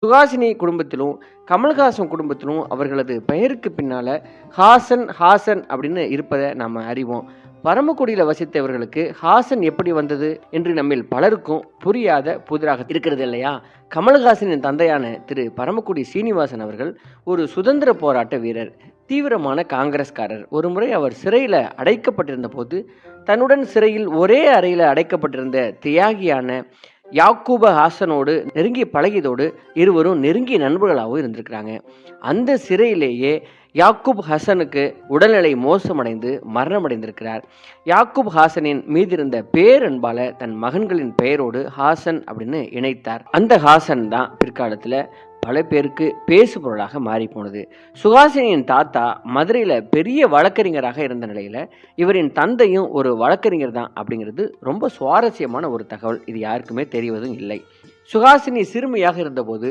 சுஹாசினி குடும்பத்திலும், கமல்ஹாசன் குடும்பத்திலும் அவர்களது பெயருக்கு பின்னால ஹாசன், ஹாசன் அப்படின்னு இருப்பதை நாம அறிவோம். பரமக்குடியில வசித்தவர்களுக்கு ஹாசன் எப்படி வந்தது என்று நம்மில் பலருக்கும் புரியாத புதிராக இருக்கிறது இல்லையா? கமல்ஹாசனின் தந்தையான திரு பரமக்குடி சீனிவாசன் அவர்கள் ஒரு சுதந்திர போராட்ட வீரர், தீவிரமான காங்கிரஸ்காரர். ஒருமுறை அவர் சிறையில் அடைக்கப்பட்டிருந்த போது தன்னுடன் சிறையில் ஒரே அறையில் அடைக்கப்பட்டிருந்த தியாகியான யாக்கூப ஹாசனோடு நெருங்கி பழகியதோடு இருவரும் நெருங்கிய நண்பர்களாகவும் இருந்திருக்கிறாங்க. அந்த சிறையிலேயே யாக்கூப் ஹசனுக்கு உடல்நிலை மோசமடைந்து மரணமடைந்திருக்கிறார். யாக்கூப் ஹாசனின் மீதிருந்த பேரன்பால தன் மகன்களின் பெயரோடு ஹாசன் அப்படின்னு இணைத்தார். அந்த ஹாசன் தான் பிற்காலத்தில் பல பேருக்கு பேசு பொருளாக மாறி போனது. சுஹாசினியின் தாத்தா மதுரையில் பெரிய வழக்கறிஞராக இருந்த நிலையில் இவரின் தந்தையும் ஒரு வழக்கறிஞர் தான் அப்படிங்கிறது ரொம்ப சுவாரஸ்யமான ஒரு தகவல். இது யாருக்குமே தெரிவதும் இல்லை. சுஹாசினி சிறுமியாக இருந்தபோது